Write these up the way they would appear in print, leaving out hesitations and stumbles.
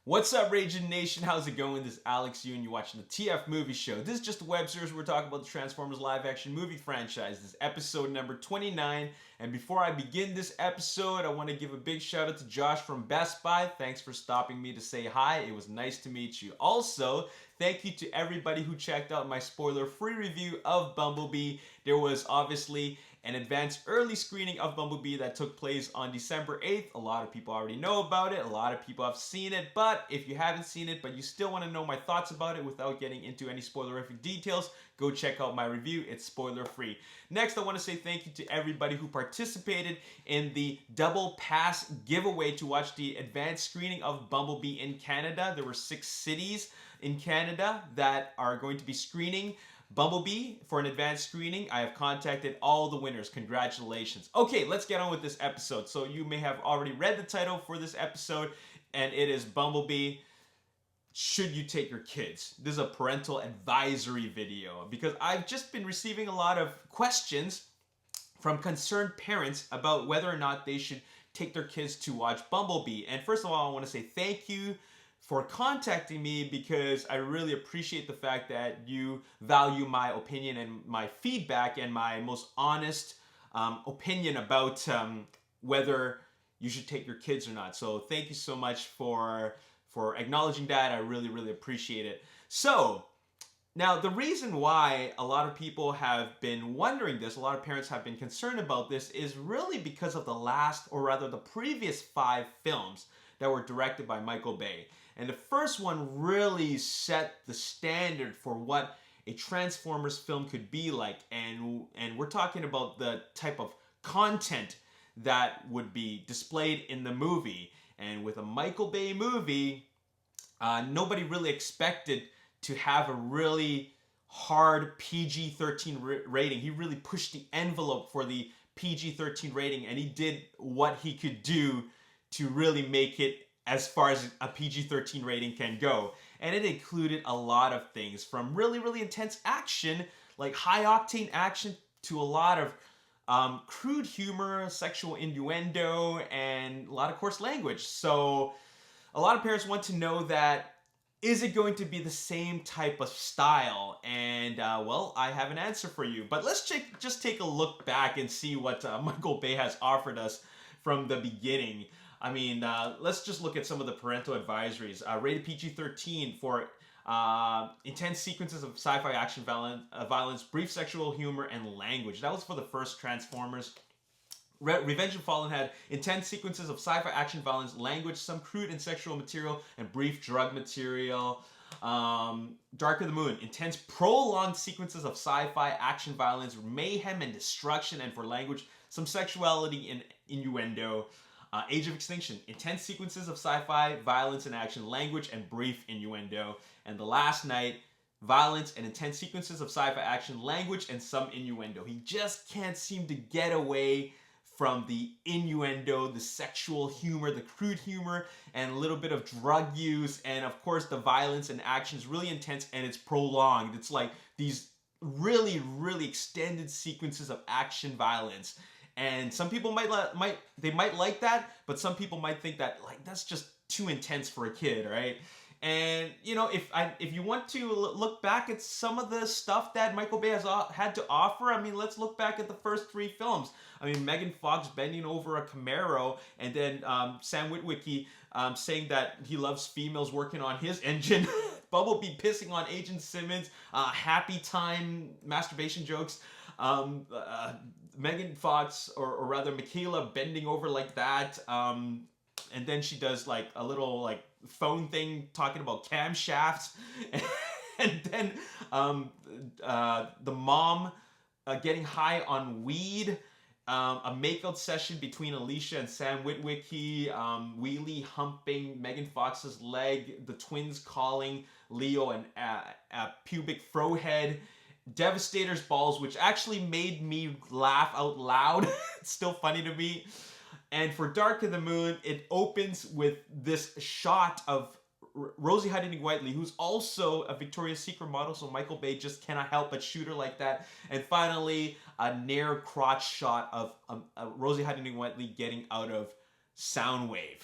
What's up, Ragin Nation? How's it going? This is Alex Yu, and you're watching the TF Movie Show. This is just a web series where we're talking about the Transformers live-action movie franchise. This is episode number 29, and before I begin this episode, I want to give a big shout out to Josh from Best Buy. Thanks for stopping me to say hi. It was nice to meet you. Also, thank you to everybody who checked out my spoiler-free review of Bumblebee. There was obviously an advanced early screening of Bumblebee that took place on December 8th. A lot of people already know about it. A lot of people have seen it. But if you haven't seen it, but you still want to know my thoughts about it without getting into any spoilerific details, go check out my review. It's spoiler-free. Next, I want to say thank you to everybody who participated in the Double Pass giveaway to watch the advanced screening of Bumblebee in Canada. There were 6 cities in Canada that are going to be screening Bumblebee for an advanced screening. I have contacted all the winners. Congratulations. Okay, let's get on with this episode. So you may have already read the title for this episode, and it is Bumblebee, Should You Take Your Kids? This is a parental advisory video because I've just been receiving a lot of questions from concerned parents about whether or not they should take their kids to watch Bumblebee. And first of all, I want to say thank you for contacting me because I really appreciate the fact that you value my opinion and my feedback and my most honest opinion about whether you should take your kids or not. So thank you so much for acknowledging that. I really, really appreciate it. So now the reason why a lot of people have been wondering this, a lot of parents have been concerned about this, is really because of the last, or rather the previous 5 films that were directed by Michael Bay. And the first one really set the standard for what a Transformers film could be like. And we're talking about the type of content that would be displayed in the movie. And with a Michael Bay movie, nobody really expected to have a really hard PG13 rating. He really pushed the envelope for the PG13 rating, and he did what he could do to really make it as far as a PG-13 rating can go. And it included a lot of things, from really, really intense action, like high-octane action, to a lot of crude humor, sexual innuendo, and a lot of coarse language. So a lot of parents want to know that, is it going to be the same type of style? And well, I have an answer for you. But let's just take a look back and see what Michael Bay has offered us from the beginning. I mean, let's just look at some of the parental advisories. Rated PG-13 for intense sequences of sci-fi action violence, brief sexual humor, and language. That was for the first Transformers. Revenge of Fallen had intense sequences of sci-fi action violence, language, some crude and sexual material, and brief drug material. Dark of the Moon, intense prolonged sequences of sci-fi action violence, mayhem and destruction, and for language, some sexuality and innuendo. Age of Extinction, intense sequences of sci-fi, violence and action, language, and brief innuendo. And The Last Night, violence and intense sequences of sci-fi action, language, and some innuendo. He just can't seem to get away from the innuendo, the sexual humor, the crude humor, and a little bit of drug use. And of course, the violence and action is really intense, and it's prolonged. It's like these really, really extended sequences of action violence. And some people might like that, but some people might think that, like, that's just too intense for a kid, right? And you know, if you want to look back at some of the stuff that Michael Bay has had to offer, I mean, let's look back at the first 3 films. I mean, Megan Fox bending over a Camaro, and then Sam Witwicky saying that he loves females working on his engine. Bumblebee pissing on Agent Simmons. Happy time masturbation jokes. Megan Fox, or rather Michaela, bending over like that, and then she does like a little like phone thing talking about camshafts, and then the mom getting high on weed, a makeout session between Alicia and Sam Witwicky, wheelie humping Megan Fox's leg, the twins calling Leo a pubic frohead. Devastator's balls, which actually made me laugh out loud. It's still funny to me. And for Dark of the Moon, it opens with this shot of Rosie Huntington-Whiteley, who's also a Victoria's Secret model, so Michael Bay just cannot help but shoot her like that. And finally, a near crotch shot of Rosie Huntington-Whiteley getting out of Soundwave.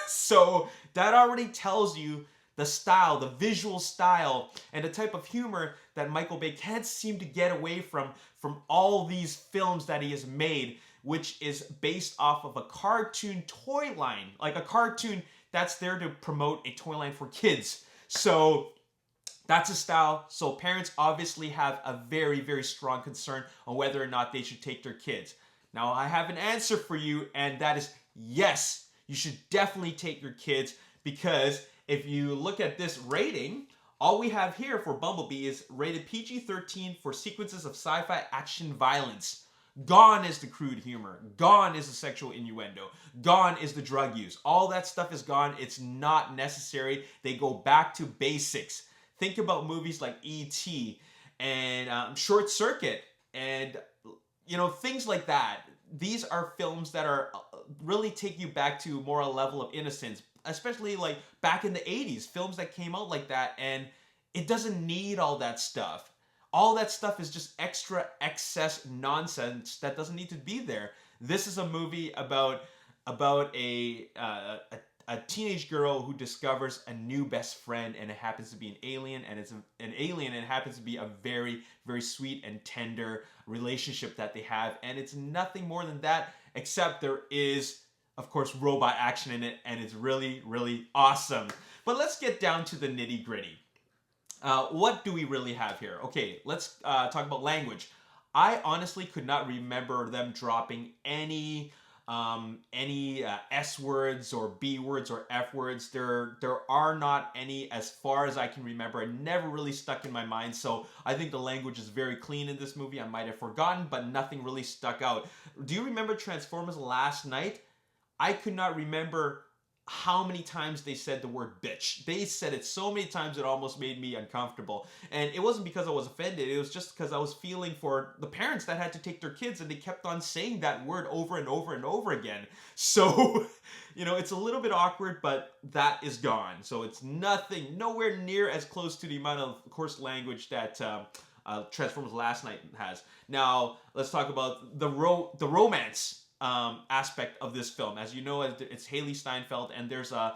So that already tells you the style, the visual style, and the type of humor that Michael Bay can't seem to get away from all these films that he has made, which is based off of a cartoon toy line, like a cartoon that's there to promote a toy line for kids. So that's a style. So parents obviously have a very, very strong concern on whether or not they should take their kids. Now, I have an answer for you, and that is yes, you should definitely take your kids, because if you look at this rating, all we have here for Bumblebee is rated PG-13 for sequences of sci-fi action violence. Gone is the crude humor. Gone is the sexual innuendo. Gone is the drug use. All that stuff is gone. It's not necessary. They go back to basics. Think about movies like E.T. and Short Circuit and things like that. These are films that are really take you back to more a level of innocence, especially like back in the 80s, films that came out like that, and it doesn't need all that stuff. All that stuff is just extra excess nonsense that doesn't need to be there. This is a movie about a teenage girl who discovers a new best friend, and it happens to be an alien, and it's an alien, and it happens to be a very, very sweet and tender relationship that they have, and it's nothing more than that, except there is, of course, robot action in it, and it's really, really awesome. But let's get down to the nitty-gritty. What do we really have here? Okay, let's talk about language. I honestly could not remember them dropping any S words or B words or F words. There are not any as far as I can remember. It never really stuck in my mind, so I think the language is very clean in this movie. I might have forgotten, but nothing really stuck out. Do you remember Transformers Last Night? I could not remember how many times they said the word bitch. They said it so many times it almost made me uncomfortable. And it wasn't because I was offended. It was just because I was feeling for the parents that had to take their kids, and they kept on saying that word over and over and over again. So, it's a little bit awkward, but that is gone. So it's nowhere near as close to the amount of coarse language that Transformers Last Night has. Now, let's talk about the romance aspect of this film. As you know, it's Haley Steinfeld, and there's a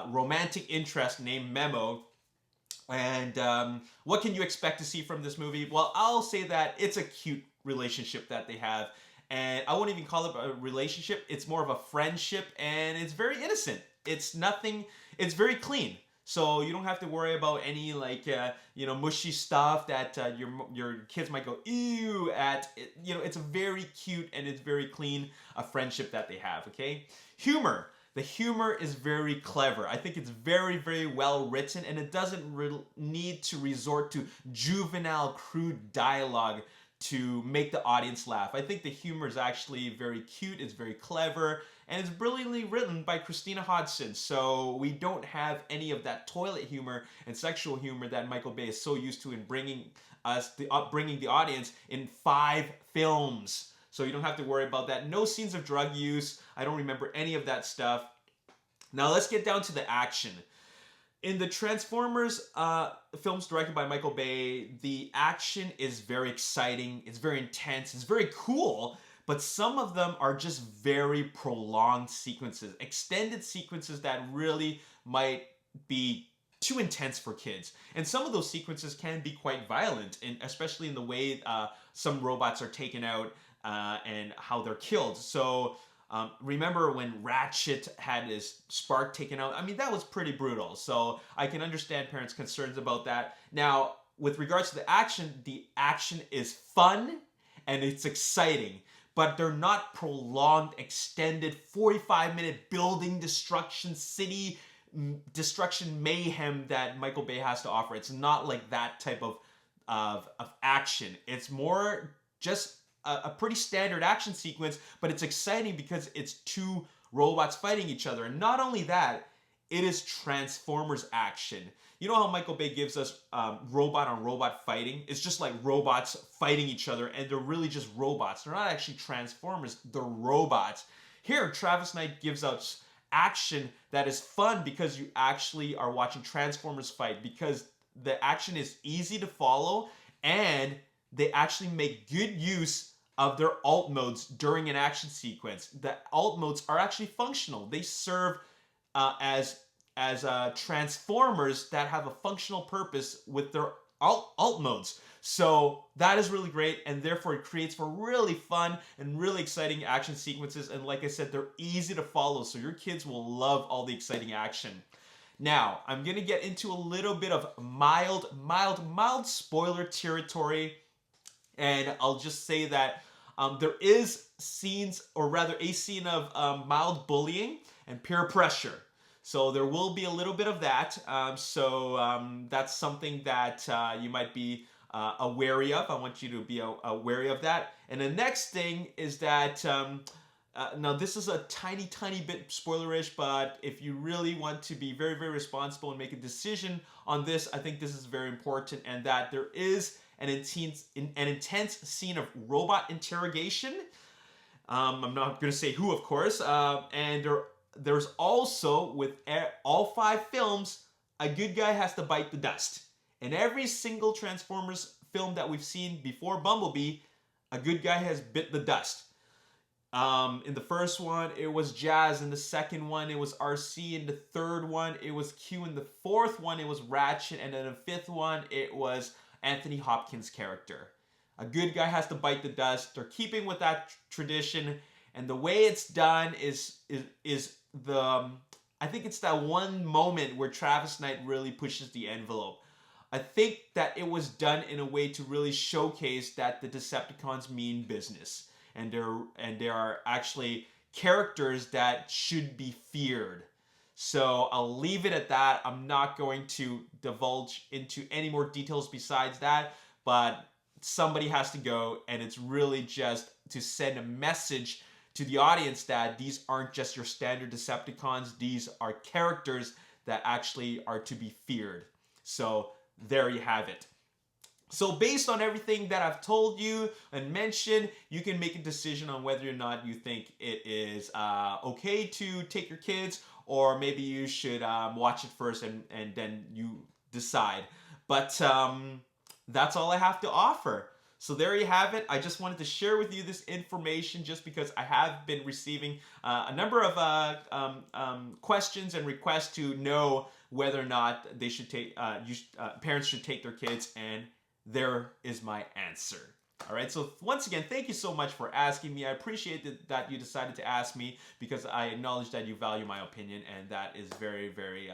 romantic interest named Memo. And what can you expect to see from this movie? Well, I'll say that it's a cute relationship that they have, and I won't even call it a relationship. It's more of a friendship, and it's very innocent. It's very clean. So you don't have to worry about any mushy stuff that your kids might go ew at. It's a very cute and it's very clean a friendship that they have. Okay, humor. The humor is very clever. I think it's very, very well written, and it doesn't need to resort to juvenile, crude dialogue to make the audience laugh. I think the humor is actually very cute. It's very clever. And it's brilliantly written by Christina Hodson, so we don't have any of that toilet humor and sexual humor that Michael Bay is so used to in bringing the audience in 5 films. So you don't have to worry about that. No scenes of drug use. I don't remember any of that stuff. Now let's get down to the action. In the Transformers films directed by Michael Bay, the action is very exciting. It's very intense. It's very cool. But some of them are just very prolonged sequences, extended sequences that really might be too intense for kids. And some of those sequences can be quite violent, and especially in the way some robots are taken out and how they're killed. So remember when Ratchet had his spark taken out? I mean, that was pretty brutal. So I can understand parents' concerns about that. Now, with regards to the action is fun and it's exciting. But they're not prolonged, extended, 45-minute building destruction, city destruction mayhem that Michael Bay has to offer. It's not like that type of action. It's more just a pretty standard action sequence, but it's exciting because it's 2 robots fighting each other. And not only that, it is Transformers action. You know how Michael Bay gives us robot on robot fighting? It's just like robots fighting each other, and they're really just robots. They're not actually Transformers, they're robots. Here, Travis Knight gives us action that is fun because you actually are watching Transformers fight, because the action is easy to follow, and they actually make good use of their alt modes during an action sequence. The alt modes are actually functional. They serve as transformers that have a functional purpose with their alt modes. So that is really great, and therefore it creates for really fun and really exciting action sequences. And like I said, they're easy to follow, so your kids will love all the exciting action. Now, I'm gonna get into a little bit of mild spoiler territory, and I'll just say that there is scenes, or rather a scene of mild bullying and peer pressure. So there will be a little bit of that. That's something that you might be wary of. I want you to be wary of that. And the next thing is that now this is a tiny bit spoilerish, but if you really want to be very, very responsible and make a decision on this, I think this is very important, and that there is an intense scene of robot interrogation. I'm not going to say who, of course. And there's also, with all 5 films, a good guy has to bite the dust. In every single Transformers film that we've seen before Bumblebee, a good guy has bit the dust. In the first one, it was Jazz. In the second one, it was RC. In the third one, it was Q. In the fourth one, it was Ratchet. And in the fifth one, it was Anthony Hopkins' character. A good guy has to bite the dust. They're keeping with that tradition, and the way it's done is the I think it's that one moment where Travis Knight really pushes the envelope. I think that it was done in a way to really showcase that the Decepticons mean business, and there are actually characters that should be feared. So I'll leave it at that. I'm not going to divulge into any more details besides that, but somebody has to go, and it's really just to send a message to the audience that these aren't just your standard Decepticons. These are characters that actually are to be feared. So there you have it. So based on everything that I've told you and mentioned, you can make a decision on whether or not you think it is okay to take your kids, or maybe you should watch it first and then you decide. But that's all I have to offer. So there you have it. I just wanted to share with you this information just because I have been receiving a number of questions and requests to know whether or not they should take parents should take their kids, and there is my answer. All right, so once again, thank you so much for asking me. I appreciate that you decided to ask me, because I acknowledge that you value my opinion, and that is very, very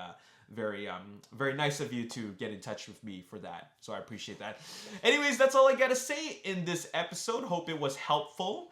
very nice of you to get in touch with me for that. So I appreciate that. Anyways, that's all I gotta say in this episode. Hope it was helpful.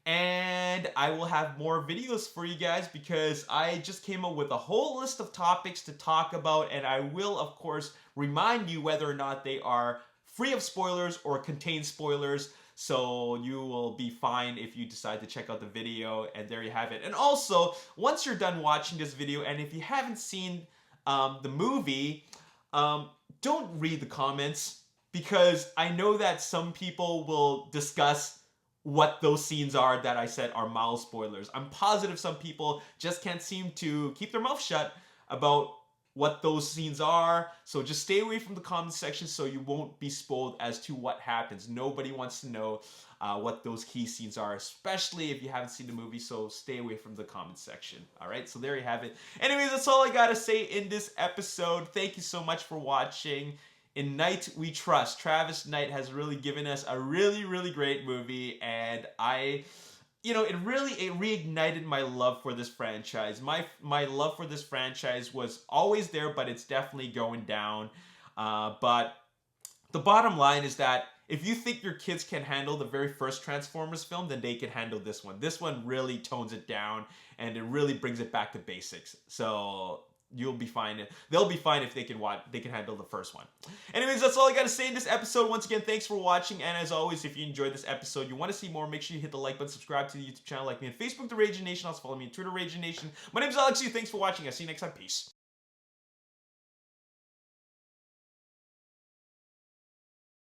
And I will have more videos for you guys, because I just came up with a whole list of topics to talk about, and I will, of course, remind you whether or not they are free of spoilers or contain spoilers. So you will be fine if you decide to check out the video, and there you have it. And also, once you're done watching this video, and if you haven't seen the movie, don't read the comments, because I know that some people will discuss what those scenes are that I said are mild spoilers. I'm positive some people just can't seem to keep their mouth shut about what those scenes are. So just stay away from the comment section so you won't be spoiled as to what happens. Nobody wants to know what those key scenes are, especially if you haven't seen the movie, so stay away from the comment section. All right, so there you have it. Anyways, that's all I gotta say in this episode. Thank you so much for watching. In Knight We Trust. Travis Knight has really given us a really, really great movie, and it reignited my love for this franchise. My love for this franchise was always there, but it's definitely going down. But the bottom line is that if you think your kids can handle the very first Transformers film, then they can handle this one. This one really tones it down, and it really brings it back to basics. So you'll be fine. They'll be fine if they can handle the first one. Anyways, that's all I gotta say in this episode. Once again, thanks for watching, and as always, if you enjoyed this episode, you want to see more, make sure you hit the like button, subscribe to the YouTube channel, like me on Facebook, The Ragin Nation. Also follow me on Twitter, Ragin Nation. My name is Alex. Thanks for watching. I'll see you next time. Peace.